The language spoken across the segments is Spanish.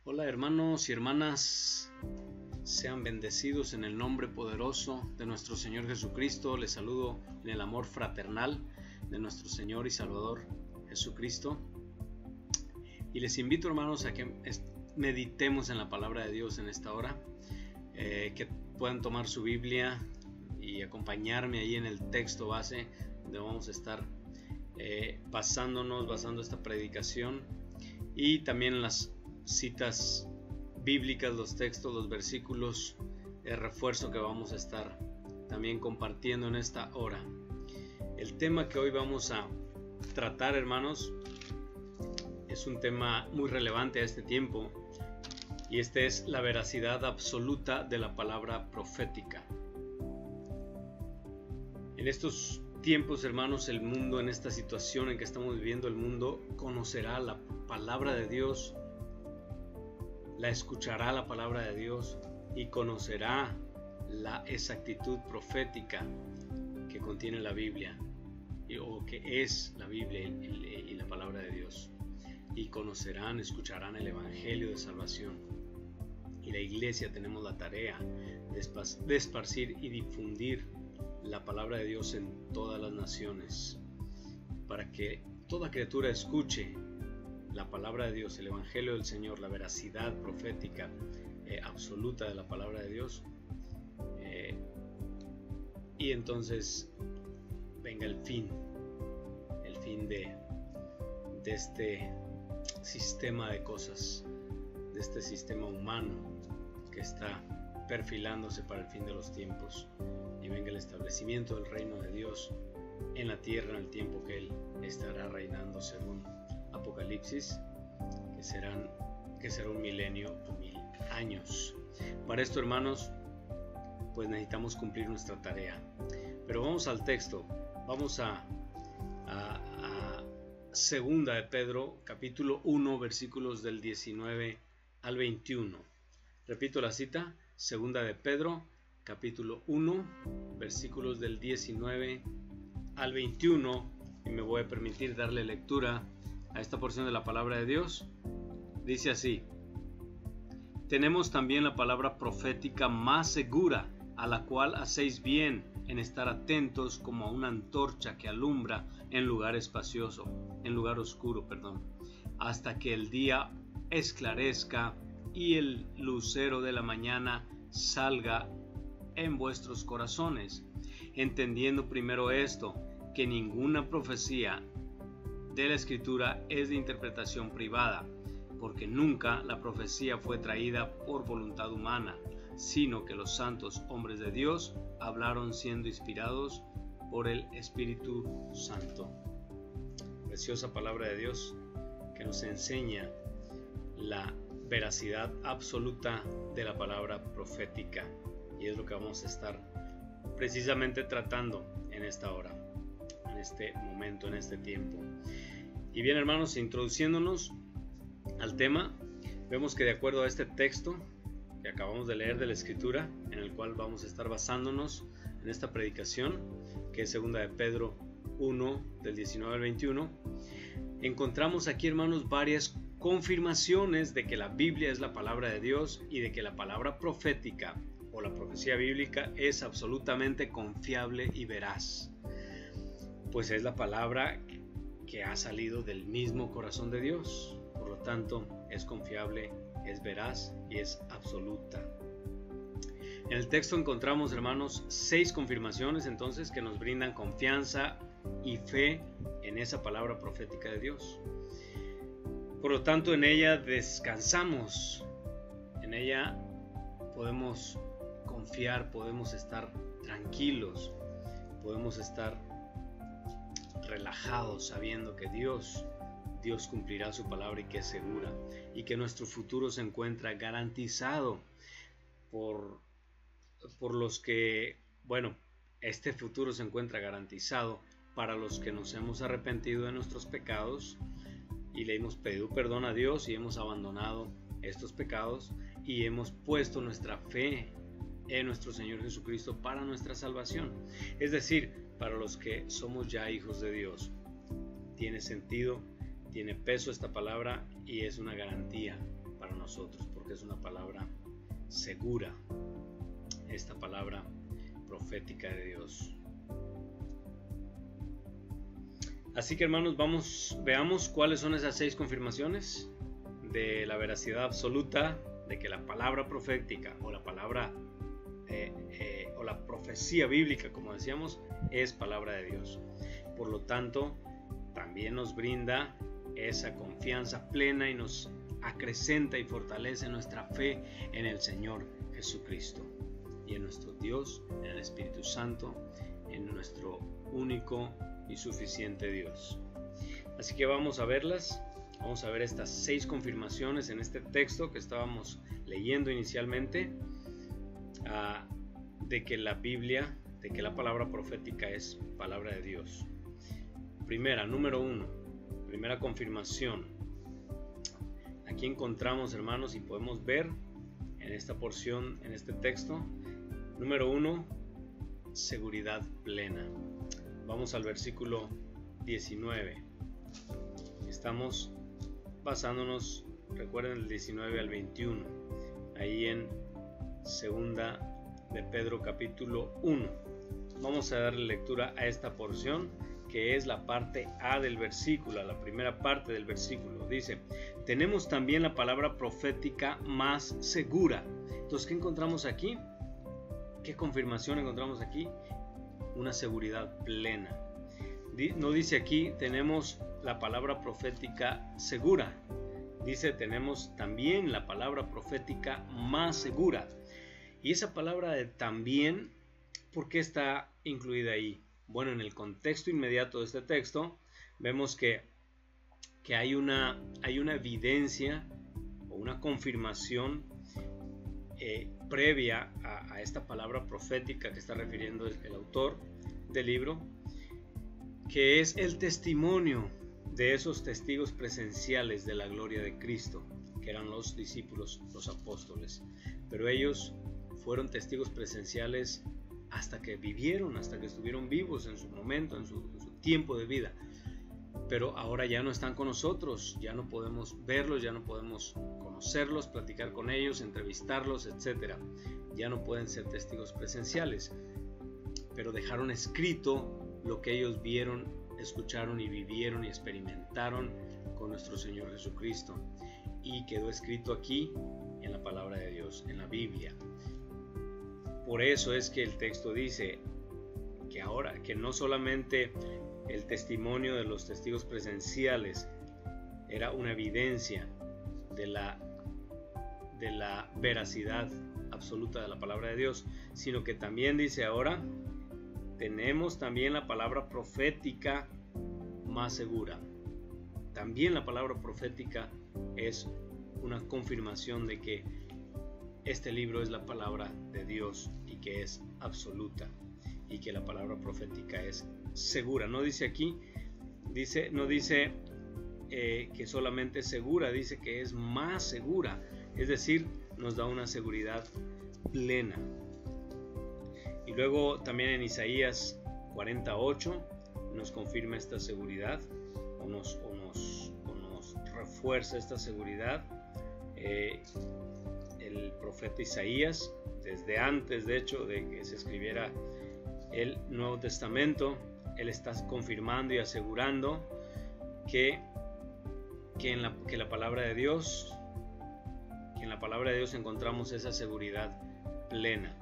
Hola hermanos y hermanas, sean bendecidos en el nombre poderoso de nuestro Señor Jesucristo. Les saludo en el amor fraternal de nuestro Señor y Salvador Jesucristo. Y les invito, hermanos, a que meditemos en la palabra de Dios en esta hora, que puedan tomar su Biblia y acompañarme ahí en el texto base donde vamos a estar basando esta predicación, y también las citas bíblicas, los textos, los versículos de refuerzo que vamos a estar también compartiendo en esta hora. El tema que hoy vamos a tratar, hermanos, es un tema muy relevante a este tiempo, y este es la veracidad absoluta de la palabra profética. En estos tiempos, hermanos, el mundo, en esta situación en que estamos viviendo, el mundo conocerá la palabra de Dios, la escuchará la palabra de Dios y conocerá la exactitud profética que contiene la Biblia, o que es la Biblia y la palabra de Dios. Y conocerán, escucharán el evangelio de salvación. Y la iglesia tenemos la tarea de esparcir y difundir la palabra de Dios en todas las naciones, para que toda criatura escuche la palabra de Dios, el evangelio del Señor, la veracidad profética absoluta de la palabra de Dios, y entonces venga el fin de este sistema de cosas, de este sistema humano que está perfilándose para el fin de los tiempos, y venga el establecimiento del reino de Dios en la tierra en el tiempo que Él estará reinando según Apocalipsis, que será un milenio o 1000 años. Para esto, hermanos, pues necesitamos cumplir nuestra tarea. Pero vamos al texto. Vamos a Segunda de Pedro, capítulo 1, versículos del 19 al 21. Repito la cita: Segunda de Pedro, capítulo 1, versículos del 19 al 21. Y me voy a permitir darle lectura a esta porción de la palabra de Dios. Dice así: tenemos también la palabra profética más segura, a la cual hacéis bien en estar atentos como a una antorcha que alumbra en lugar oscuro, hasta que el día esclarezca y el lucero de la mañana salga en vuestros corazones, entendiendo primero esto, que ninguna profecía de la Escritura es de interpretación privada, porque nunca la profecía fue traída por voluntad humana, sino que los santos hombres de Dios hablaron siendo inspirados por el Espíritu Santo. Preciosa palabra de Dios que nos enseña la veracidad absoluta de la palabra profética, y es lo que vamos a estar precisamente tratando en esta hora, en este momento, en este tiempo. Y bien, hermanos, introduciéndonos al tema, vemos que de acuerdo a este texto que acabamos de leer de la Escritura, en el cual vamos a estar basándonos en esta predicación, que es segunda de Pedro 1, del 19 al 21, encontramos aquí, hermanos, varias confirmaciones de que la Biblia es la palabra de Dios y de que la palabra profética o la profecía bíblica es absolutamente confiable y veraz, pues es la palabra que ha salido del mismo corazón de Dios. Por lo tanto, es confiable, es veraz y es absoluta. En el texto encontramos, hermanos, 6 confirmaciones entonces que nos brindan confianza y fe en esa palabra profética de Dios. Por lo tanto, en ella descansamos, en ella podemos confiar, podemos estar tranquilos, podemos estar relajados sabiendo que Dios cumplirá su palabra y que es segura, y que nuestro futuro se encuentra garantizado por los que, este futuro se encuentra garantizado para los que nos hemos arrepentido de nuestros pecados y le hemos pedido perdón a Dios y hemos abandonado estos pecados y hemos puesto nuestra fe en nuestro Señor Jesucristo para nuestra salvación. Es decir, para los que somos ya hijos de Dios. Tiene sentido, tiene peso esta palabra y es una garantía para nosotros, porque es una palabra segura, esta palabra profética de Dios. Así que, hermanos, veamos cuáles son esas 6 confirmaciones de la veracidad absoluta de que la palabra profética o la palabra o la profecía bíblica, como decíamos, es palabra de Dios. Por lo tanto, también nos brinda esa confianza plena y nos acrecenta y fortalece nuestra fe en el Señor Jesucristo y en nuestro Dios, en el Espíritu Santo, en nuestro único y suficiente Dios. Así que vamos a verlas. Vamos a ver estas 6 confirmaciones en este texto que estábamos leyendo inicialmente, de que la Biblia, de que la palabra profética es palabra de Dios. Número 1, primera confirmación. Aquí encontramos, hermanos, y podemos ver en esta porción, en este texto, número 1, seguridad plena. Vamos al versículo 19. Estamos basándonos, recuerden, del 19 al 21, ahí en segunda de Pedro capítulo 1. Vamos a darle lectura a esta porción, que es la parte A del versículo, la primera parte del versículo. Dice: tenemos también la palabra profética más segura. Entonces, ¿qué encontramos aquí? ¿Qué confirmación encontramos aquí? Una seguridad plena. No dice aquí tenemos la palabra profética segura. Dice tenemos también la palabra profética más segura. Y esa palabra de también, ¿por qué está incluida ahí? Bueno, en el contexto inmediato de este texto vemos que hay una evidencia o una confirmación previa a esta palabra profética que está refiriendo el autor del libro, que es el testimonio de esos testigos presenciales de la gloria de Cristo, que eran los discípulos, los apóstoles. Pero ellos fueron testigos presenciales hasta que vivieron, hasta que estuvieron vivos en su momento, en su tiempo de vida. Pero ahora ya no están con nosotros, ya no podemos verlos, ya no podemos conocerlos, platicar con ellos, entrevistarlos, etc. Ya no pueden ser testigos presenciales, pero dejaron escrito lo que ellos vieron, escucharon y vivieron y experimentaron con nuestro Señor Jesucristo, y quedó escrito aquí en la palabra de Dios, en la Biblia. Por eso es que el texto dice que ahora, que no solamente el testimonio de los testigos presenciales era una evidencia de la veracidad absoluta de la palabra de Dios, sino que también dice ahora tenemos también la palabra profética más segura. También la palabra profética es una confirmación de que este libro es la palabra de Dios y que es absoluta, y que la palabra profética es segura. No dice aquí, no dice que solamente es segura, dice que es más segura, es decir, nos da una seguridad plena. Y luego también en Isaías 48 nos confirma esta seguridad, o nos refuerza esta seguridad. El profeta Isaías, desde antes de hecho de que se escribiera el Nuevo Testamento, él está confirmando y asegurando que en la palabra de Dios, encontramos esa seguridad plena.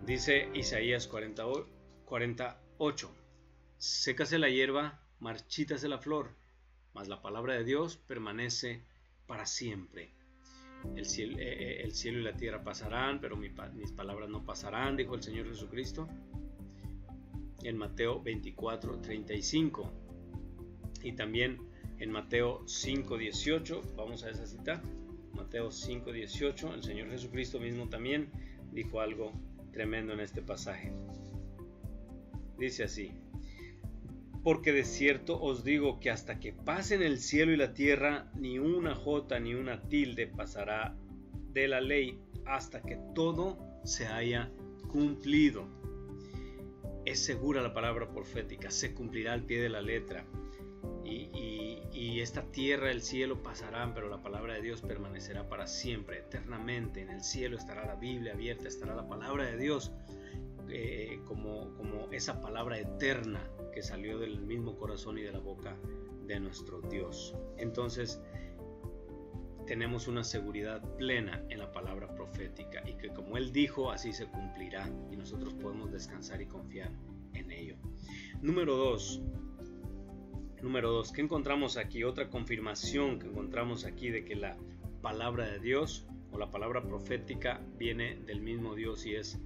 Dice Isaías 48: sécase la hierba, marchítase la flor, mas la palabra de Dios permanece para siempre. El cielo y la tierra pasarán, pero mis palabras no pasarán, dijo el Señor Jesucristo en Mateo 24:35. Y también en Mateo 5:18, vamos a esa cita, Mateo 5:18, el Señor Jesucristo mismo también dijo algo tremendo en este pasaje. Dice así: porque de cierto os digo que hasta que pasen el cielo y la tierra, ni una jota ni una tilde pasará de la ley hasta que todo se haya cumplido. Es segura la palabra profética, se cumplirá al pie de la letra. Y y esta tierra, el cielo pasarán, pero la palabra de Dios permanecerá para siempre, eternamente. En el cielo estará la Biblia abierta, estará la palabra de Dios como esa palabra eterna que salió del mismo corazón y de la boca de nuestro Dios. Entonces tenemos una seguridad plena en la palabra profética, y que como Él dijo, así se cumplirá, y nosotros podemos descansar y confiar en ello. Número 2, ¿qué encontramos aquí? Otra confirmación que encontramos aquí de que la palabra de Dios o la palabra profética viene del mismo Dios y es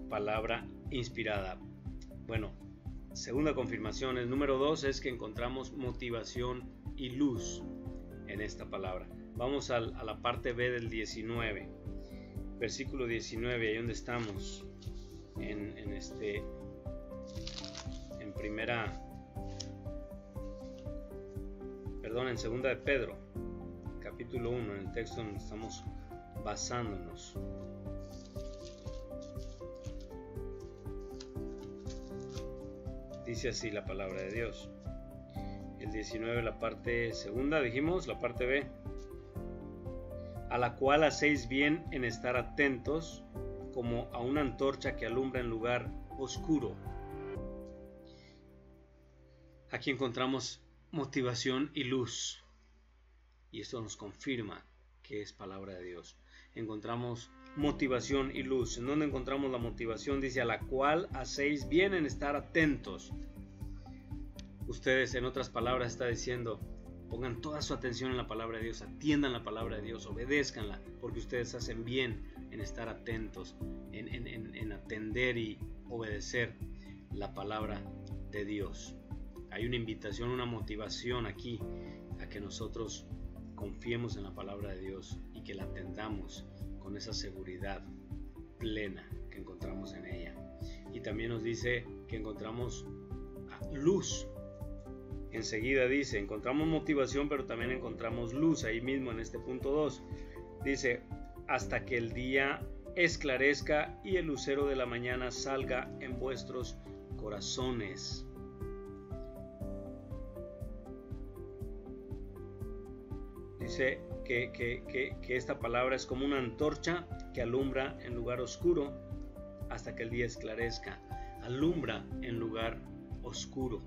palabra inspirada. Bueno, segunda confirmación, el número 2 es que encontramos motivación y luz en esta palabra. Vamos a la parte B del 19, versículo 19, ahí donde estamos en segunda de Pedro, capítulo 1, en el texto donde estamos basándonos. Dice así la palabra de Dios. El 19, la parte segunda, dijimos, la parte B. A la cual hacéis bien en estar atentos, como a una antorcha que alumbra en lugar oscuro. Aquí encontramos motivación y luz, y esto nos confirma que es palabra de Dios. Encontramos motivación y luz. ¿En dónde encontramos la motivación? Dice, a la cual hacéis bien en estar atentos. Ustedes, en otras palabras, está diciendo, pongan toda su atención en la palabra de Dios, atiendan la palabra de Dios, obedézcanla, porque ustedes hacen bien en estar atentos, en atender y obedecer la palabra de Dios. Hay una invitación, una motivación aquí a que nosotros confiemos en la palabra de Dios y que la atendamos con esa seguridad plena que encontramos en ella. Y también nos dice que encontramos luz. Enseguida dice, encontramos motivación, pero también encontramos luz. Ahí mismo en este punto 2 dice, hasta que el día esclarezca y el lucero de la mañana salga en vuestros corazones. Dice que esta palabra es como una antorcha que alumbra en lugar oscuro hasta que el día esclarezca. Alumbra en lugar oscuro.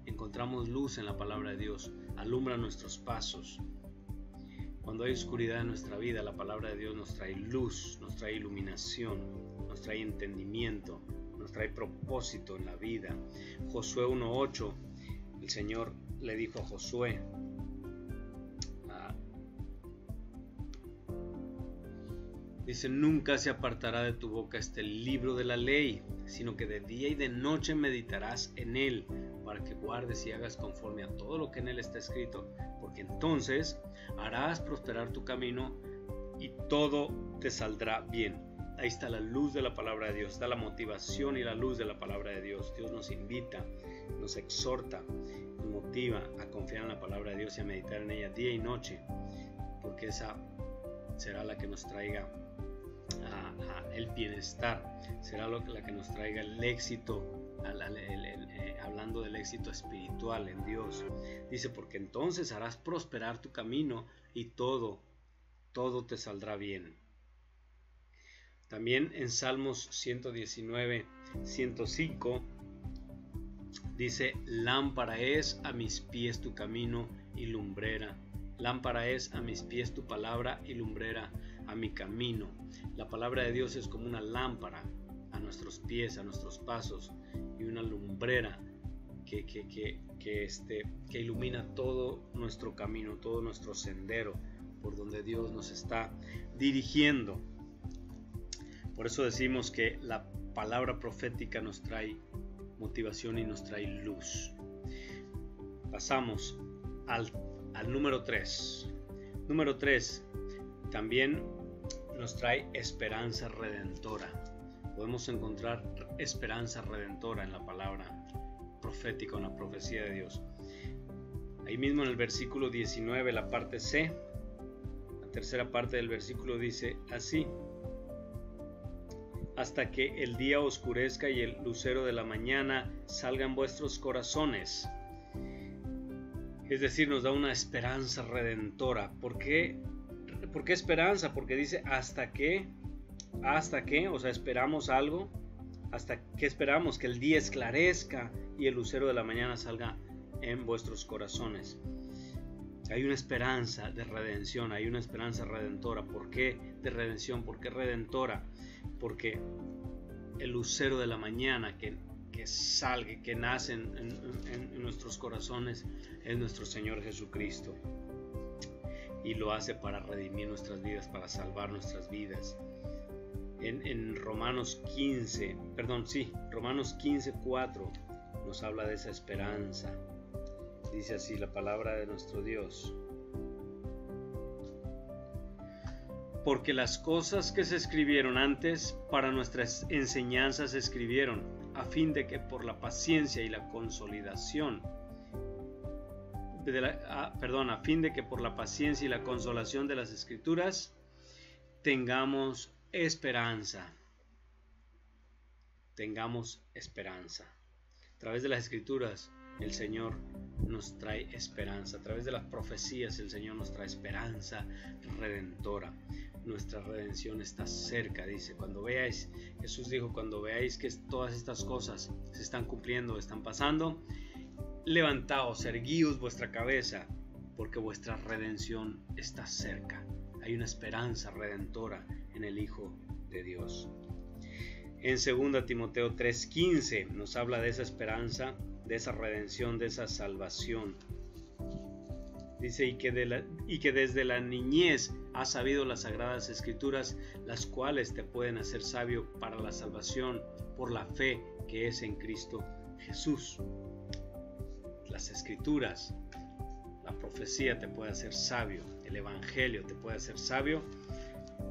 Encontramos luz en la palabra de Dios. Alumbra nuestros pasos. Cuando hay oscuridad en nuestra vida, la palabra de Dios nos trae luz, nos trae iluminación, nos trae entendimiento, nos trae propósito en la vida. Josué 1:8, el Señor le dijo a Josué, dice, nunca se apartará de tu boca este libro de la ley, sino que de día y de noche meditarás en él, para que guardes y hagas conforme a todo lo que en él está escrito, porque entonces harás prosperar tu camino y todo te saldrá bien. Ahí está la luz de la palabra de Dios, está la motivación y la luz de la palabra de Dios. Dios nos invita, nos exhorta, nos motiva a confiar en la palabra de Dios y a meditar en ella día y noche, porque esa será la que nos traiga el bienestar, será la que nos traiga el éxito, hablando del éxito espiritual en Dios. Dice, porque entonces harás prosperar tu camino y todo te saldrá bien. También en Salmos 119, 105 dice, lámpara es a mis pies tu camino y lumbrera. Lámpara es a mis pies tu palabra y lumbrera a mi camino. La palabra de Dios es como una lámpara a nuestros pies, a nuestros pasos, y una lumbrera que ilumina todo nuestro camino, todo nuestro sendero por donde Dios nos está dirigiendo. Por eso decimos que la palabra profética nos trae motivación y nos trae luz. Pasamos al número 3. Número 3 también nos trae esperanza redentora. Podemos encontrar esperanza redentora en la palabra profética, en la profecía de Dios. Ahí mismo en el versículo 19, la parte C, la tercera parte del versículo dice así: hasta que el día oscurezca y el lucero de la mañana salga en vuestros corazones. Es decir, nos da una esperanza redentora. ¿Por qué esperanza? Porque dice hasta que, o sea, esperamos algo. ¿Hasta que esperamos? Que el día esclarezca y el lucero de la mañana salga en vuestros corazones. Hay una esperanza de redención, hay una esperanza redentora. ¿Por qué de redención? ¿Por qué redentora? Porque el lucero de la mañana que salga, que nace en nuestros corazones es nuestro Señor Jesucristo. Y lo hace para redimir nuestras vidas, para salvar nuestras vidas. En Romanos 15:4 nos habla de esa esperanza. Dice así la palabra de nuestro Dios: porque las cosas que se escribieron antes para nuestras enseñanzas se escribieron, a fin de que por la paciencia y la consolación de las Escrituras tengamos esperanza. Tengamos esperanza. A través de las Escrituras el Señor nos trae esperanza. A través de las profecías el Señor nos trae esperanza redentora. Nuestra redención está cerca, dice. Jesús dijo, cuando veáis que todas estas cosas se están cumpliendo, están pasando, levantaos, erguíos vuestra cabeza, porque vuestra redención está cerca. Hay una esperanza redentora en el Hijo de Dios. En 2 Timoteo 3:15 nos habla de esa esperanza, de esa redención, de esa salvación. Dice, y que desde la niñez has sabido las sagradas escrituras, las cuales te pueden hacer sabio para la salvación por la fe que es en Cristo Jesús. Las escrituras, la profecía te puede hacer sabio, el evangelio te puede hacer sabio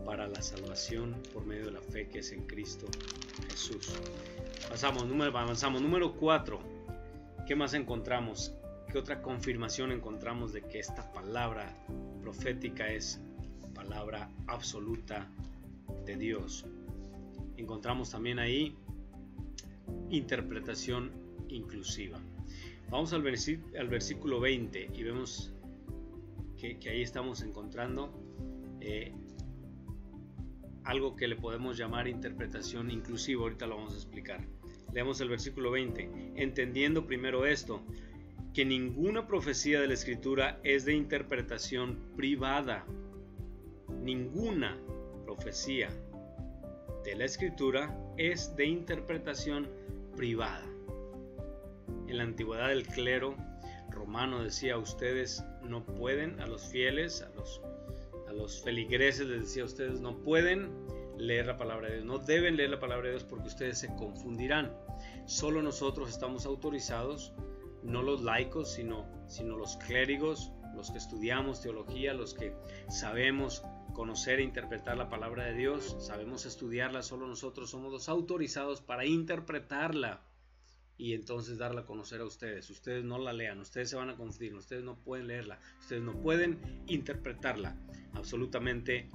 para la salvación por medio de la fe que es en Cristo Jesús. Avanzamos. Número 4. ¿Qué más encontramos? ¿Qué otra confirmación encontramos de que esta palabra profética es palabra absoluta de Dios? Encontramos también ahí interpretación inclusiva. Vamos al versículo 20 y vemos que ahí estamos encontrando algo que le podemos llamar interpretación inclusiva. Ahorita lo vamos a explicar. Leemos el versículo 20. Entendiendo primero esto, que ninguna profecía de la Escritura es de interpretación privada. Ninguna profecía de la Escritura es de interpretación privada. En la antigüedad el clero romano decía, ustedes no pueden, a los fieles, a los feligreses les decía, ustedes no pueden leer la palabra de Dios, no deben leer la palabra de Dios porque ustedes se confundirán. Solo nosotros estamos autorizados, no los laicos, sino los clérigos, los que estudiamos teología, los que sabemos conocer e interpretar la palabra de Dios, sabemos estudiarla, solo nosotros somos los autorizados para interpretarla y entonces darla a conocer a ustedes. Ustedes no la lean, ustedes se van a confundir, ustedes no pueden leerla, ustedes no pueden interpretarla. Absolutamente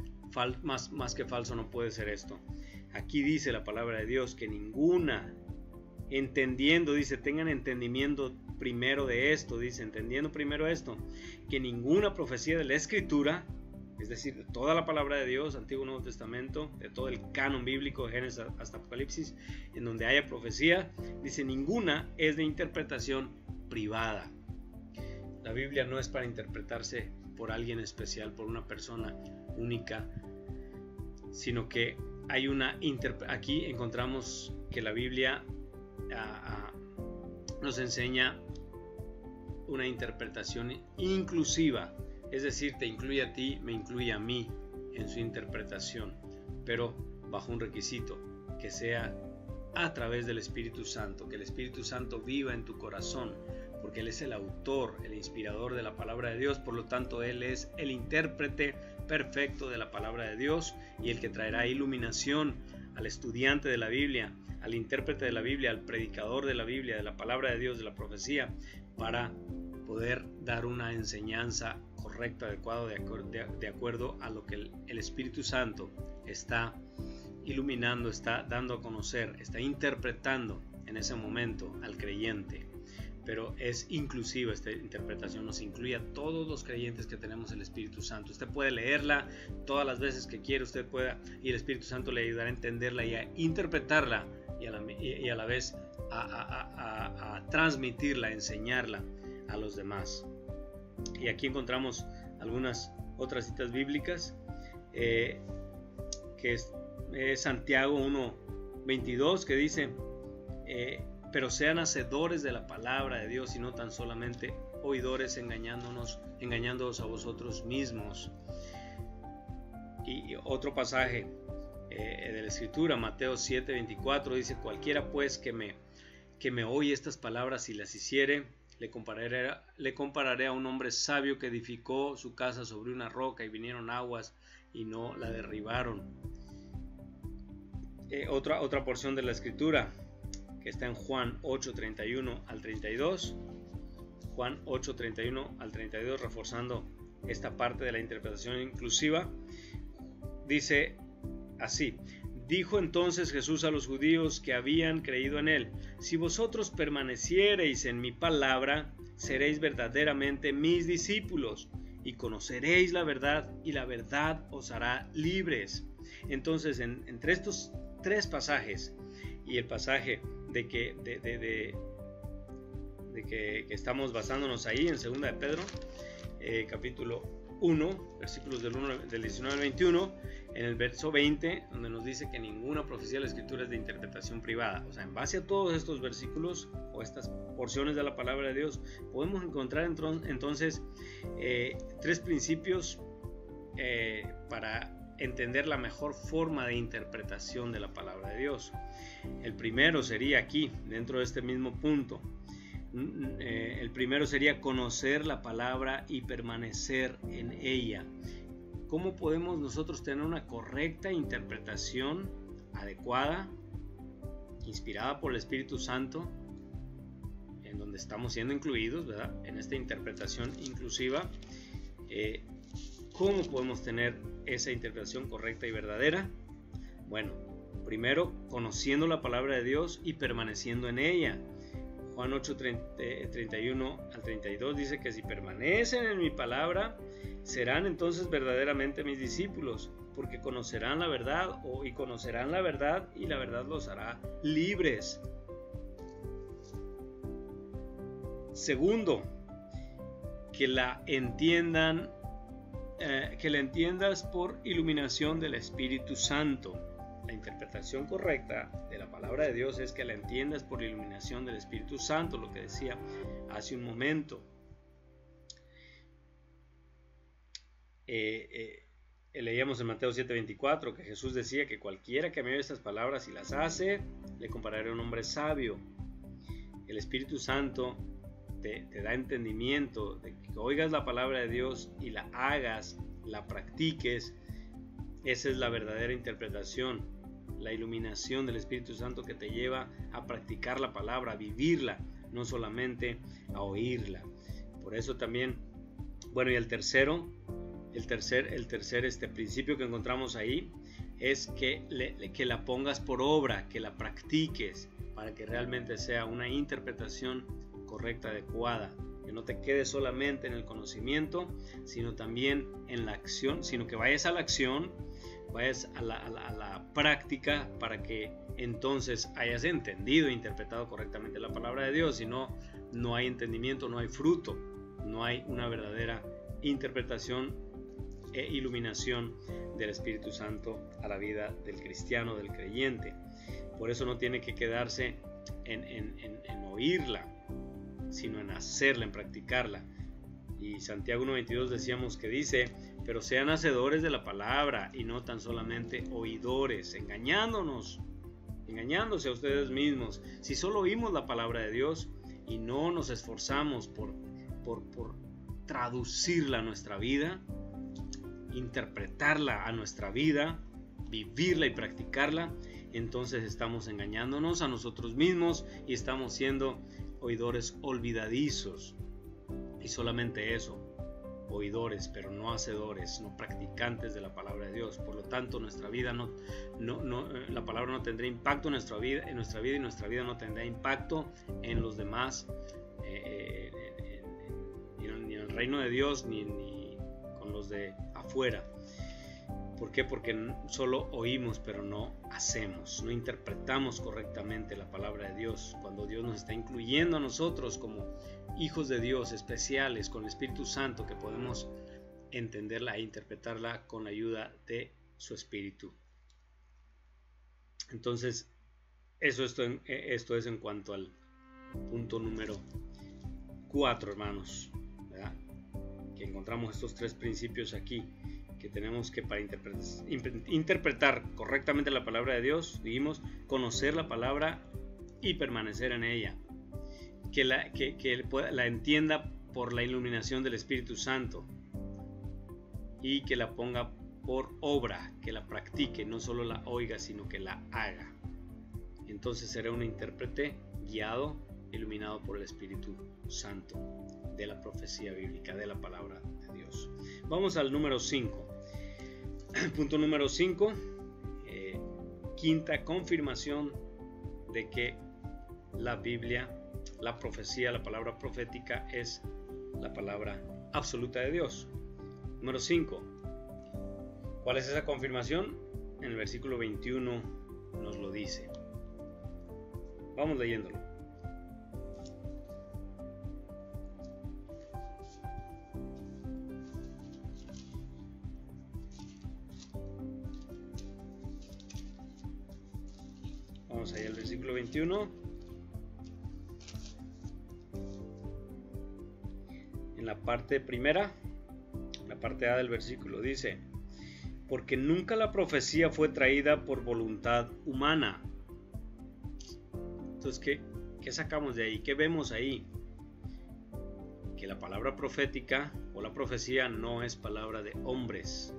más que falso no puede ser esto. Aquí dice la palabra de Dios que ninguna, entendiendo, dice, tengan entendimiento primero de esto, dice, entendiendo primero esto, que ninguna profecía de la Escritura, es decir, de toda la palabra de Dios, Antiguo y Nuevo Testamento, de todo el canon bíblico, de Génesis hasta Apocalipsis, en donde haya profecía, dice, ninguna es de interpretación privada. La Biblia no es para interpretarse por alguien especial, por una persona única, sino que hay aquí encontramos que la Biblia nos enseña una interpretación inclusiva, es decir, te incluye a ti, me incluye a mí en su interpretación, pero bajo un requisito, que sea a través del Espíritu Santo, que el Espíritu Santo viva en tu corazón, porque Él es el autor, el inspirador de la palabra de Dios, por lo tanto Él es el intérprete perfecto de la palabra de Dios y el que traerá iluminación al estudiante de la Biblia, al intérprete de la Biblia, al predicador de la Biblia, de la palabra de Dios, de la profecía, para poder dar una enseñanza correcta, adecuada, de acuerdo a lo que el Espíritu Santo está iluminando, está dando a conocer, está interpretando en ese momento al creyente. pero es inclusiva esta interpretación, nos incluye a todos los creyentes que tenemos el Espíritu Santo. Usted puede leerla todas las veces que quiera, y el Espíritu Santo le ayudará a entenderla y a interpretarla, y a la vez a transmitirla, a enseñarla a los demás. Y aquí encontramos algunas otras citas bíblicas, que es Santiago 1:22, que dice: pero sean hacedores de la palabra de Dios y no tan solamente oidores, engañándoos a vosotros mismos. Y otro pasaje de la Escritura, Mateo 7:24, dice: cualquiera pues que me oye estas palabras y las hiciere, le compararé a un hombre sabio que edificó su casa sobre una roca, y vinieron aguas y no la derribaron. Otra porción de la Escritura que está en Juan 8:31 al 32. Juan 8:31 al 32, reforzando esta parte de la interpretación inclusiva, dice así: dijo entonces Jesús a los judíos que habían creído en él: si vosotros permaneciereis en mi palabra, seréis verdaderamente mis discípulos, y conoceréis la verdad, y la verdad os hará libres. Entonces, entre estos tres pasajes y el pasaje de que estamos basándonos ahí en 2 de Pedro, capítulo 1, versículos del 19 al 21, en el verso 20, donde nos dice que ninguna profecía de la Escritura es de interpretación privada. O sea, en base a todos estos versículos o estas porciones de la palabra de Dios, podemos encontrar entonces tres principios para entender la mejor forma de interpretación de la palabra de Dios. El primero sería aquí, dentro de este mismo punto. El primero sería conocer la palabra y permanecer en ella. ¿Cómo podemos nosotros tener una correcta interpretación adecuada, inspirada por el Espíritu Santo, en donde estamos siendo incluidos, ¿verdad?, en esta interpretación inclusiva? ¿Cómo podemos tener esa interpretación correcta y verdadera? Bueno, primero, conociendo la palabra de Dios y permaneciendo en ella. Juan 8:31 al 32 dice que si permanecen en mi palabra, serán entonces verdaderamente mis discípulos, porque conocerán la verdad, y conocerán la verdad, y la verdad los hará libres. Segundo, que la entiendas por iluminación del Espíritu Santo. La interpretación correcta de la palabra de Dios es que la entiendas por iluminación del Espíritu Santo, lo que decía hace un momento. Leíamos en Mateo 7:24 que Jesús decía que cualquiera que me oye estas palabras y las hace, le compararé a un hombre sabio. El Espíritu Santo te da entendimiento de que oigas la palabra de Dios y la hagas, la practiques. Esa es la verdadera interpretación, la iluminación del Espíritu Santo que te lleva a practicar la palabra, a vivirla, no solamente a oírla. Por eso también, bueno, y el tercer principio que encontramos ahí es que la pongas por obra, que la practiques, para que realmente sea una interpretación correcta, adecuada, que no te quedes solamente en el conocimiento, sino también en la acción, sino que vayas a la acción, vayas a la práctica, para que entonces hayas entendido e interpretado correctamente la palabra de Dios. Si no, no hay entendimiento, no hay fruto, no hay una verdadera interpretación e iluminación del Espíritu Santo a la vida del cristiano, del creyente. Por eso no tiene que quedarse en oírla, sino en hacerla, en practicarla. Y Santiago 1:22 decíamos que dice: pero sean hacedores de la palabra y no tan solamente oidores, engañándose a ustedes mismos. Si solo oímos la palabra de Dios y no nos esforzamos por traducirla a nuestra vida, interpretarla a nuestra vida, vivirla y practicarla, entonces estamos engañándonos a nosotros mismos y estamos siendo oidores olvidadizos. Y solamente eso, oidores, pero no hacedores, no practicantes de la palabra de Dios. Por lo tanto, nuestra vida la palabra no tendrá impacto en nuestra vida y nuestra vida no tendrá impacto en los demás ni en el reino de Dios ni con los de afuera. ¿Por qué? Porque solo oímos pero no hacemos, no interpretamos correctamente la palabra de Dios. Cuando Dios nos está incluyendo a nosotros como hijos de Dios especiales con el Espíritu Santo, que podemos entenderla e interpretarla con la ayuda de su Espíritu. Entonces, esto es en cuanto al punto número 4, hermanos, ¿verdad? Que encontramos estos 3 principios aquí, que tenemos que para interpretar correctamente la palabra de Dios, dijimos, conocer la palabra y permanecer en ella, que la entienda por la iluminación del Espíritu Santo y que la ponga por obra, que la practique, no solo la oiga, sino que la haga. Entonces será un intérprete guiado, iluminado por el Espíritu Santo de la profecía bíblica, de la palabra de Dios. Vamos al número 5. Punto número 5, quinta confirmación de que la Biblia, la profecía, la palabra profética es la palabra absoluta de Dios. Número 5. ¿Cuál es esa confirmación? En el versículo 21 nos lo dice. Vamos leyéndolo. Vamos allá al versículo 21. En la parte primera, la parte A del versículo dice: porque nunca la profecía fue traída por voluntad humana. Entonces, ¿qué sacamos de ahí? ¿Qué vemos ahí? Que la palabra profética o la profecía no es palabra de hombres.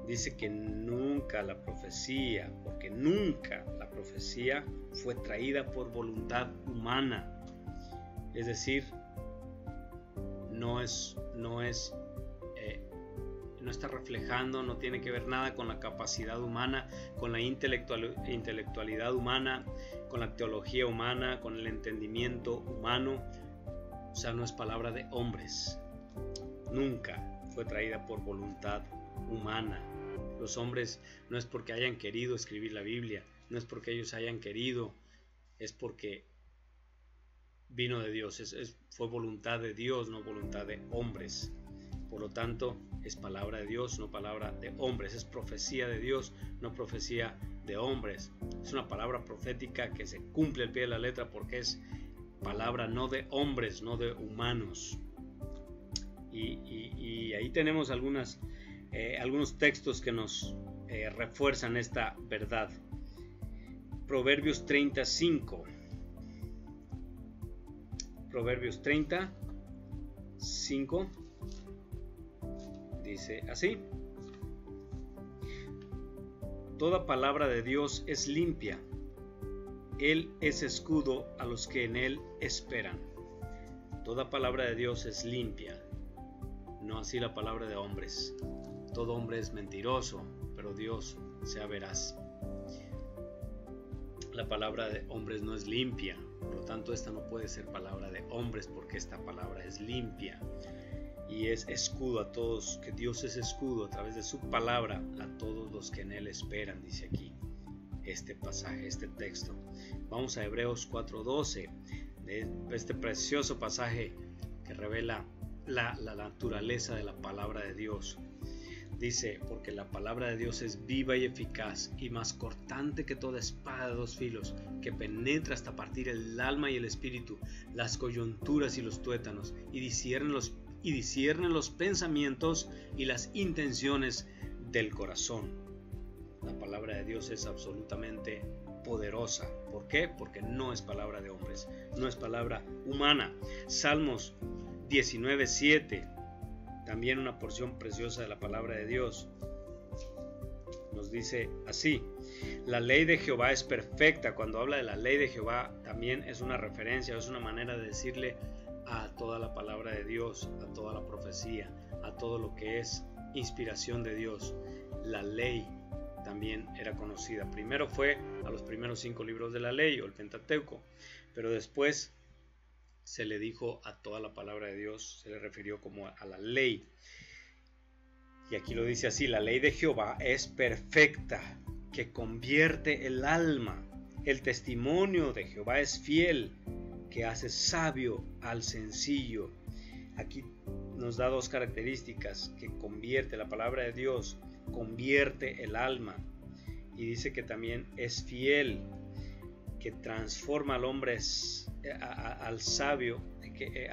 Dice que nunca la profecía, porque nunca la profecía fue traída por voluntad humana. Es decir, no está reflejando, no tiene que ver nada con la capacidad humana, con la intelectualidad humana, con la teología humana, con el entendimiento humano. O sea, no es palabra de hombres. Nunca fue traída por voluntad humana. Los hombres no es porque hayan querido escribir la Biblia, no es porque ellos hayan querido, es porque vino de Dios, fue voluntad de Dios, no voluntad de hombres. Por lo tanto, es palabra de Dios, no palabra de hombres. Es profecía de Dios, no profecía de hombres. Es una palabra profética que se cumple al pie de la letra porque es palabra no de hombres, no de humanos. Y ahí tenemos algunos textos que nos refuerzan esta verdad. Proverbios 35. Proverbios 35 dice así: toda palabra de Dios es limpia, Él es escudo a los que en Él esperan. Toda palabra de Dios es limpia, no así la palabra de hombres. Todo hombre es mentiroso, pero Dios sea veraz. La palabra de hombres no es limpia, por lo tanto esta no puede ser palabra de hombres porque esta palabra es limpia y es escudo a todos, que Dios es escudo a través de su palabra a todos los que en Él esperan, dice aquí este pasaje, este texto. Vamos a Hebreos 4:12, de este precioso pasaje que revela la naturaleza de la palabra de Dios. Dice: porque la palabra de Dios es viva y eficaz y más cortante que toda espada de 2 filos, que penetra hasta partir el alma y el espíritu, las coyunturas y los tuétanos, y discierne los pensamientos y las intenciones del corazón. La palabra de Dios es absolutamente poderosa. ¿Por qué? Porque no es palabra de hombres, no es palabra humana. Salmos 19:7, también una porción preciosa de la palabra de Dios, nos dice así: la ley de Jehová es perfecta. Cuando habla de la ley de Jehová, también es una referencia, es una manera de decirle a toda la palabra de Dios, a toda la profecía, a todo lo que es inspiración de Dios. La ley también era conocida. Primero fue a los primeros 5 libros de la ley o el Pentateuco, pero después se le dijo a toda la palabra de Dios, se le refirió como a la ley. Y aquí lo dice así: la ley de Jehová es perfecta, que convierte el alma. El testimonio de Jehová es fiel, que hace sabio al sencillo. Aquí nos da dos características: que convierte, la palabra de Dios convierte el alma, y dice que también es fiel, que transforma al hombre, al sabio,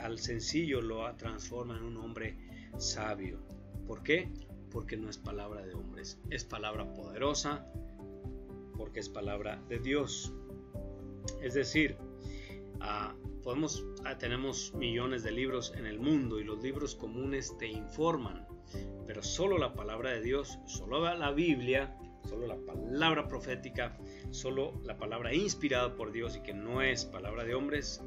al sencillo lo transforma en un hombre sabio. ¿Por qué? Porque no es palabra de hombres, es palabra poderosa, porque es palabra de Dios. Es decir, tenemos millones de libros en el mundo, y los libros comunes te informan, pero solo la palabra de Dios, solo la Biblia, solo la palabra profética, solo la palabra inspirada por Dios y que no es palabra de hombres,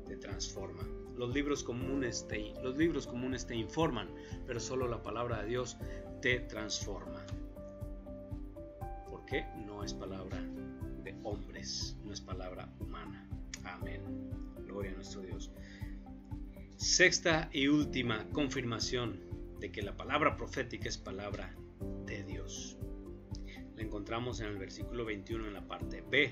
te transforma. Los libros comunes te informan, pero solo la palabra de Dios te transforma. Porque no es palabra de hombres, no es palabra humana. Amén. Gloria a nuestro Dios. Sexta y última confirmación de que la palabra profética es palabra de Dios. La encontramos en el versículo 21 en la parte B.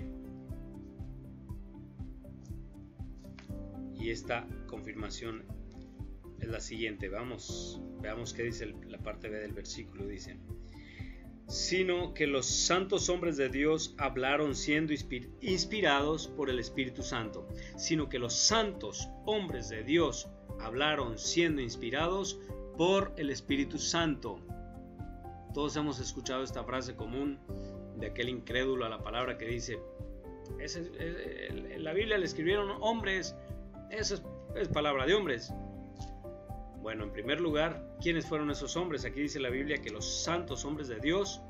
Y esta confirmación es la siguiente. Veamos qué dice la parte B del versículo. Dice: sino que los santos hombres de Dios hablaron siendo inspirados por el Espíritu Santo. Sino que los santos hombres de Dios hablaron siendo inspirados por el Espíritu Santo. Todos hemos escuchado esta frase común de aquel incrédulo a la palabra que dice: la Biblia le escribieron hombres, eso es palabra de hombres. Bueno, en primer lugar, ¿quiénes fueron esos hombres? Aquí dice la Biblia que los santos hombres de Dios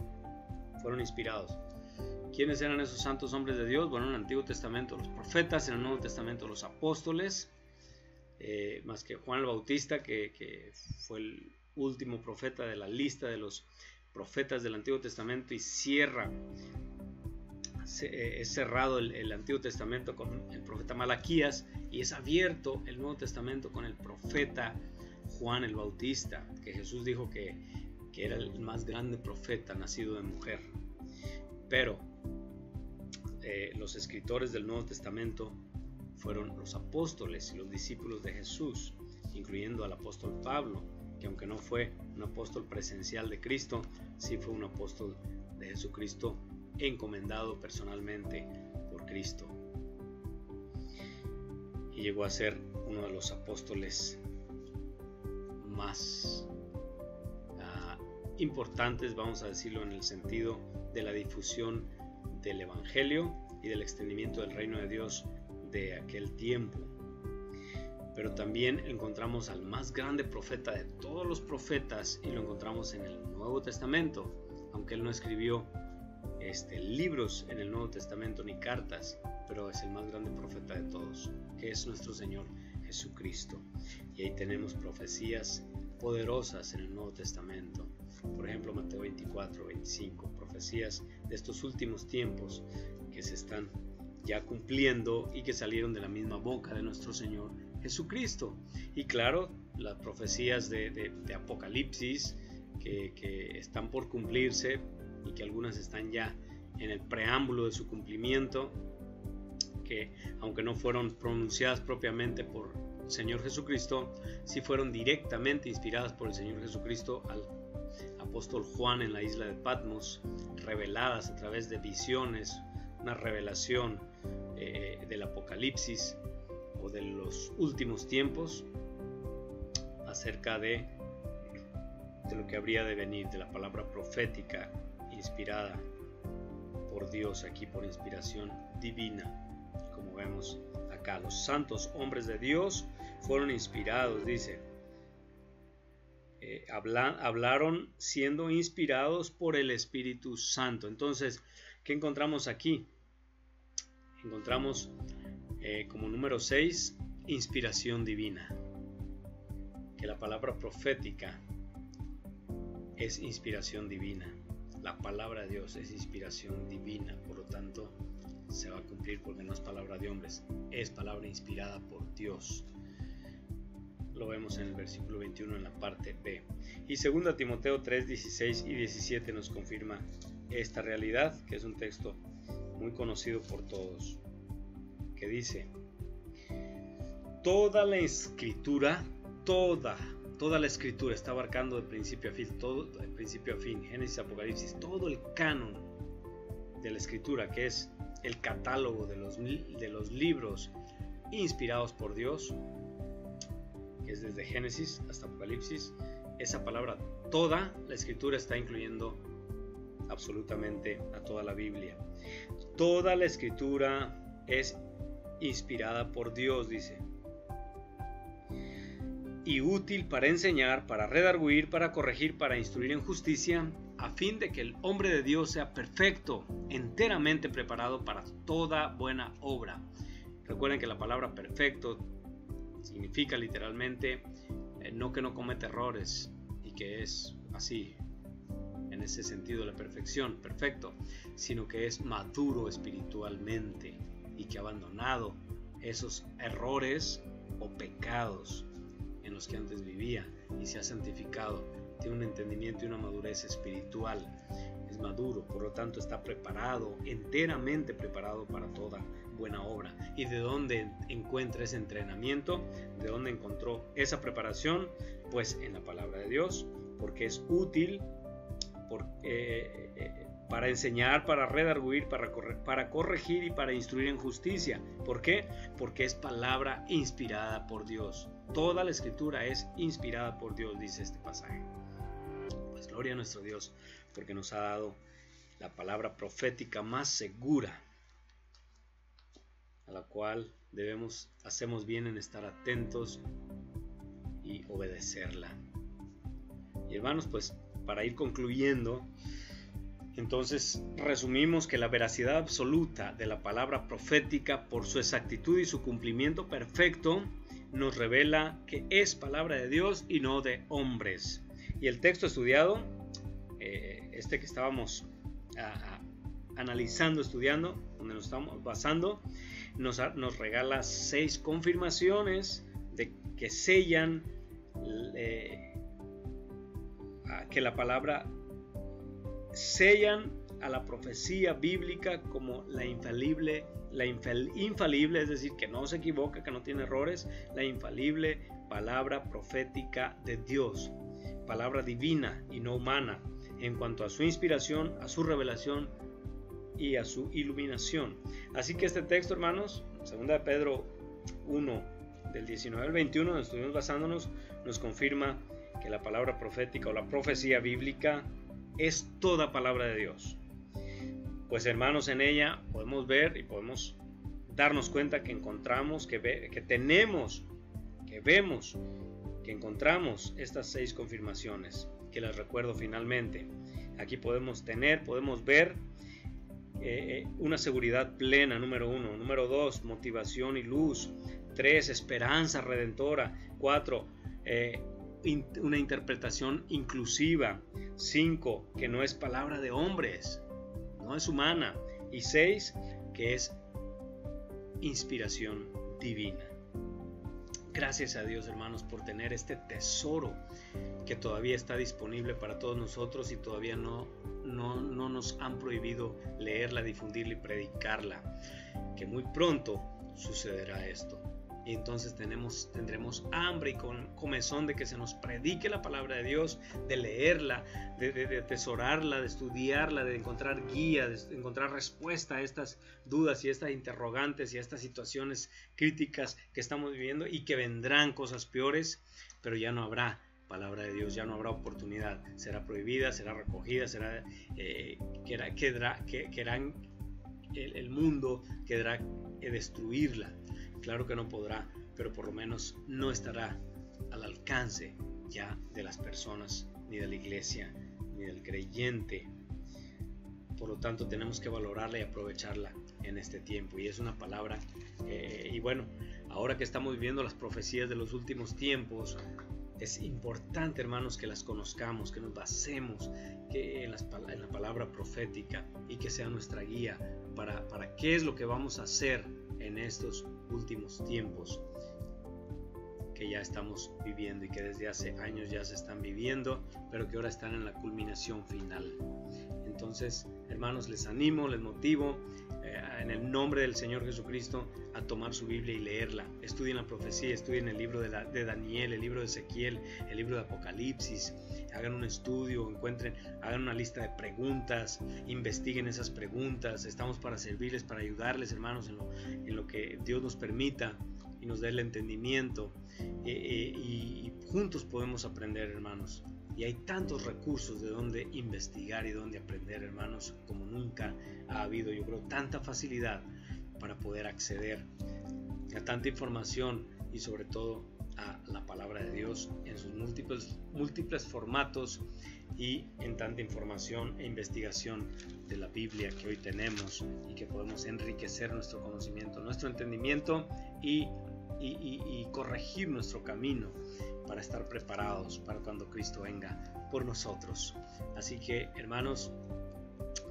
fueron inspirados. ¿Quiénes eran esos santos hombres de Dios? Bueno, en el Antiguo Testamento los profetas, en el Nuevo Testamento los apóstoles, más que Juan el Bautista, que fue el último profeta de la lista de los profetas del Antiguo Testamento, y es cerrado el Antiguo Testamento con el profeta Malaquías, y es abierto el Nuevo Testamento con el profeta Juan el Bautista, que Jesús dijo que era el más grande profeta nacido de mujer. Pero los escritores del Nuevo Testamento fueron los apóstoles y los discípulos de Jesús, incluyendo al apóstol Pablo, que aunque no fue un apóstol presencial de Cristo, sí fue un apóstol de Jesucristo, encomendado personalmente por Cristo, y llegó a ser uno de los apóstoles más importantes, vamos a decirlo, en el sentido de la difusión del Evangelio y del extendimiento del reino de Dios de aquel tiempo. Pero también encontramos al más grande profeta de todos los profetas, y lo encontramos en el Nuevo Testamento, aunque él no escribió libros en el Nuevo Testamento ni cartas, pero es el más grande profeta de todos, que es nuestro Señor Jesucristo. Y ahí tenemos profecías poderosas en el Nuevo Testamento. Por ejemplo, Mateo 24, 25, profecías de estos últimos tiempos que se están ya cumpliendo y que salieron de la misma boca de nuestro Señor Jesucristo. Y claro, las profecías de Apocalipsis que están por cumplirse, y que algunas están ya en el preámbulo de su cumplimiento, que aunque no fueron pronunciadas propiamente por el Señor Jesucristo, sí fueron directamente inspiradas por el Señor Jesucristo al apóstol Juan en la isla de Patmos, reveladas a través de visiones, una revelación del Apocalipsis o de los últimos tiempos acerca de lo que habría de venir, de la palabra profética inspirada por Dios, aquí por inspiración divina. Como vemos acá, los santos hombres de Dios fueron inspirados, dice, hablaron siendo inspirados por el Espíritu Santo. Entonces, ¿qué encontramos aquí? Encontramos como número 6, inspiración divina, que la palabra profética es inspiración divina. La palabra de Dios es inspiración divina, por lo tanto, se va a cumplir, porque no es palabra de hombres, es palabra inspirada por Dios. Lo vemos en el versículo 21 en la parte B. Y 2 Timoteo 3, 16 y 17 nos confirma esta realidad, que es un texto muy conocido por todos, que dice: toda la escritura, toda la escritura, está abarcando de principio a fin, todo de principio a fin, Génesis, Apocalipsis, todo el canon de la escritura, que es el catálogo de los libros inspirados por Dios, que es desde Génesis hasta Apocalipsis. Esa palabra toda la escritura está incluyendo absolutamente a toda la Biblia. Toda la escritura es inspirada por Dios, dice, y útil para enseñar, para redarguir, para corregir, para instruir en justicia, a fin de que el hombre de Dios sea perfecto, enteramente preparado para toda buena obra. Recuerden que la palabra perfecto significa literalmente no que no comete errores y que es así, en ese sentido, la perfección, perfecto, sino que es maduro espiritualmente y que ha abandonado esos errores o pecados en los que antes vivía y se ha santificado, tiene un entendimiento y una madurez espiritual, es maduro, por lo tanto está preparado, enteramente preparado para toda buena obra. ¿Y de dónde encuentra ese entrenamiento? ¿De dónde encontró esa preparación? Pues en la palabra de Dios, porque es útil para enseñar, para redarguir, para corregir y para instruir en justicia. ¿Por qué? Porque es palabra inspirada por Dios. Toda la escritura es inspirada por Dios, dice este pasaje. Pues gloria a nuestro Dios, porque nos ha dado la palabra profética más segura, a la cual hacemos bien en estar atentos y obedecerla. Y hermanos, pues para ir concluyendo, entonces resumimos que la veracidad absoluta de la palabra profética, por su exactitud y su cumplimiento perfecto, nos revela que es palabra de Dios y no de hombres. Y el texto estudiado, este que estábamos analizando, estudiando, donde nos estamos basando, nos regala 6 confirmaciones de que sellan que la palabra sellan a la profecía bíblica como la infalible, es decir, que no se equivoca, que no tiene errores, la infalible palabra profética de Dios, palabra divina y no humana, en cuanto a su inspiración, a su revelación y a su iluminación. Así que este texto, hermanos, 2 Pedro 1, del 19 al 21, donde estuvimos basándonos, nos confirma que la palabra profética o la profecía bíblica es toda palabra de Dios. Pues hermanos, en ella podemos ver y podemos darnos cuenta que encontramos, que tenemos, que vemos, que encontramos estas 6 confirmaciones, que las recuerdo finalmente. Aquí podemos ver una seguridad plena, número 1. Número 2, motivación y luz. 3, esperanza redentora. 4, una interpretación inclusiva. 5, que no es palabra de hombres, no es humana. Y 6, que es inspiración divina. Gracias a Dios, hermanos, por tener este tesoro que todavía está disponible para todos nosotros y todavía no nos han prohibido leerla, difundirla y predicarla. Que muy pronto sucederá esto. Y entonces tendremos hambre y comezón de que se nos predique la palabra de Dios, de leerla, de atesorarla, de estudiarla, de encontrar guía, de encontrar respuesta a estas dudas y estas interrogantes y a estas situaciones críticas que estamos viviendo, y que vendrán cosas peores, pero ya no habrá palabra de Dios, ya no habrá oportunidad, será prohibida, será recogida, el mundo querrá destruirla. Claro que no podrá, pero por lo menos no estará al alcance ya de las personas, ni de la iglesia, ni del creyente. Por lo tanto, tenemos que valorarla y aprovecharla en este tiempo. Y es una palabra, y bueno, ahora que estamos viviendo las profecías de los últimos tiempos, es importante, hermanos, que las conozcamos, que nos basemos en la palabra profética y que sea nuestra guía para qué es lo que vamos a hacer en estos últimos tiempos que ya estamos viviendo y que desde hace años ya se están viviendo, pero que ahora están en la culminación final. Entonces, hermanos, les animo, les motivo en el nombre del Señor Jesucristo a tomar su Biblia y leerla. Estudien la profecía, estudien el libro de Daniel, el libro de Ezequiel, el libro de Apocalipsis. Hagan un estudio, hagan una lista de preguntas, investiguen esas preguntas. Estamos para servirles, para ayudarles, hermanos, en lo que Dios nos permita y nos dé el entendimiento, y juntos podemos aprender, hermanos. Y hay tantos recursos de donde investigar y donde aprender, hermanos, como nunca ha habido, yo creo, tanta facilidad para poder acceder a tanta información y sobre todo a la palabra de Dios en sus múltiples formatos y en tanta información e investigación de la Biblia que hoy tenemos y que podemos enriquecer nuestro conocimiento, nuestro entendimiento y corregir nuestro camino para estar preparados para cuando Cristo venga por nosotros. Así que, hermanos,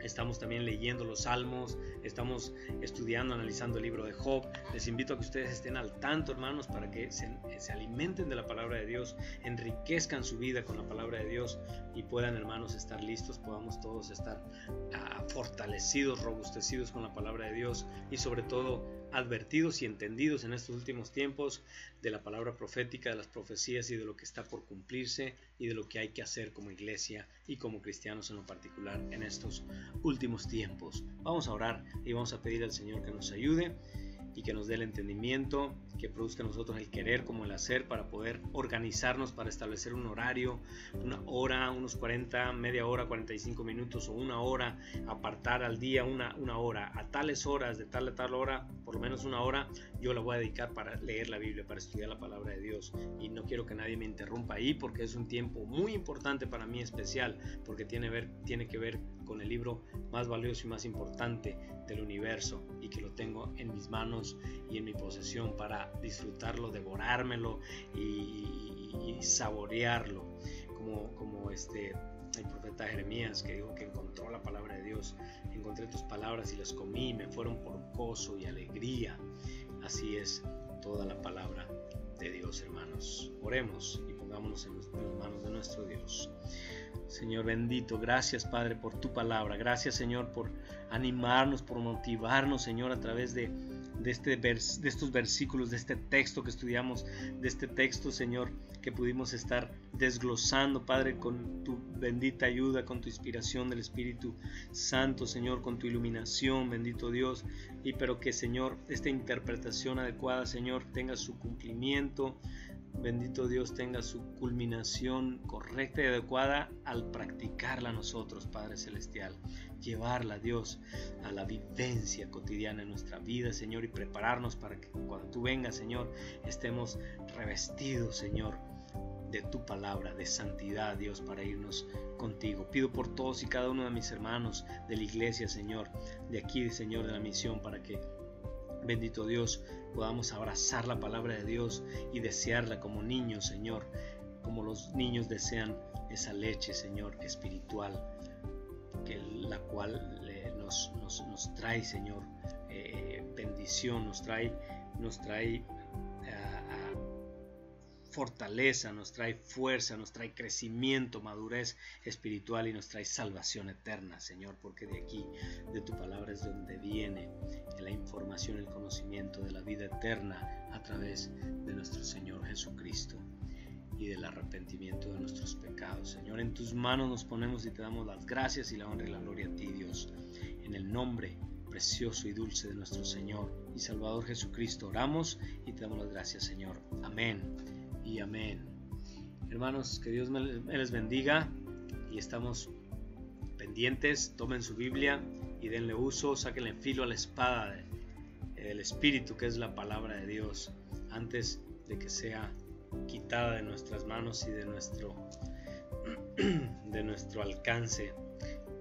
estamos también leyendo los Salmos, estamos estudiando, analizando el libro de Job. Les invito a que ustedes estén al tanto, hermanos, para que se alimenten de la palabra de Dios, enriquezcan su vida con la palabra de Dios y puedan, hermanos, estar listos, podamos todos estar fortalecidos, robustecidos con la palabra de Dios y sobre todo advertidos y entendidos en estos últimos tiempos de la palabra profética, de las profecías y de lo que está por cumplirse y de lo que hay que hacer como iglesia y como cristianos en lo particular en estos últimos tiempos. Vamos a orar y vamos a pedir al Señor que nos ayude y que nos dé el entendimiento, que produzca en nosotros el querer como el hacer para poder organizarnos, para establecer un horario, una hora, unos 40, media hora, 45 minutos o una hora, apartar al día una hora, a tales horas, de tal a tal hora, por lo menos una hora, yo la voy a dedicar para leer la Biblia, para estudiar la palabra de Dios, y no quiero que nadie me interrumpa ahí porque es un tiempo muy importante para mí, especial, porque tiene que ver con el libro más valioso y más importante del universo y que lo tengo en mis manos y en mi posesión para disfrutarlo, devorármelo y saborearlo, como el profeta Jeremías, que dijo que encontró la palabra de Dios. Encontré tus palabras y las comí y me fueron por gozo y alegría. Así es toda la palabra de Dios, hermanos. Oremos y pongámonos en las manos de nuestro Dios. Señor bendito, gracias, Padre, por tu palabra. Gracias, Señor, por animarnos, por motivarnos, Señor, a través de estos versículos, de este texto que estudiamos, de este texto, Señor, que pudimos estar desglosando, Padre, con tu bendita ayuda, con tu inspiración del Espíritu Santo, Señor, con tu iluminación, bendito Dios, pero que, Señor, esta interpretación adecuada, Señor, tenga su cumplimiento, bendito Dios, tenga su culminación correcta y adecuada al practicarla nosotros, Padre Celestial, llevarla, Dios, a la vivencia cotidiana en nuestra vida, Señor, y prepararnos para que cuando tú vengas, Señor, estemos revestidos, Señor, de tu palabra, de santidad, Dios, para irnos contigo. Pido por todos y cada uno de mis hermanos de la iglesia, Señor, de aquí, Señor, de la misión, para que, bendito Dios, podamos abrazar la palabra de Dios y desearla como niños, Señor, como los niños desean esa leche, Señor, espiritual, la cual nos trae, Señor, bendición, nos trae fortaleza, nos trae fuerza, nos trae crecimiento, madurez espiritual y nos trae salvación eterna, Señor, porque de aquí, de tu palabra, es donde viene la información, el conocimiento de la vida eterna a través de nuestro Señor Jesucristo y del arrepentimiento de nuestros pecados. Señor, en tus manos nos ponemos y te damos las gracias y la honra y la gloria a ti, Dios, en el nombre precioso y dulce de nuestro Señor y Salvador Jesucristo oramos y te damos las gracias, Señor. Amén y amén. Hermanos, que Dios me les bendiga y estamos pendientes. Tomen su Biblia y denle uso, sáquenle filo a la espada del Espíritu, que es la palabra de Dios, antes de que sea quitada de nuestras manos y de nuestro alcance.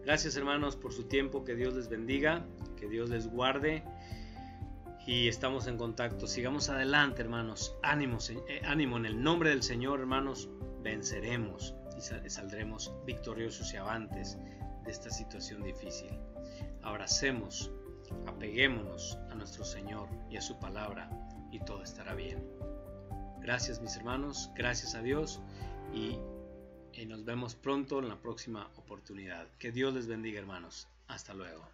Gracias, hermanos, por su tiempo. Que Dios les bendiga, que Dios les guarde y estamos en contacto. Sigamos adelante, hermanos. Ánimo en el nombre del Señor, hermanos. Venceremos y saldremos victoriosos y avantes de esta situación difícil. Abracemos Apeguémonos a nuestro Señor y a su palabra y todo estará bien. Gracias mis hermanos, gracias a Dios y nos vemos pronto en la próxima oportunidad. Que Dios les bendiga hermanos. Hasta luego.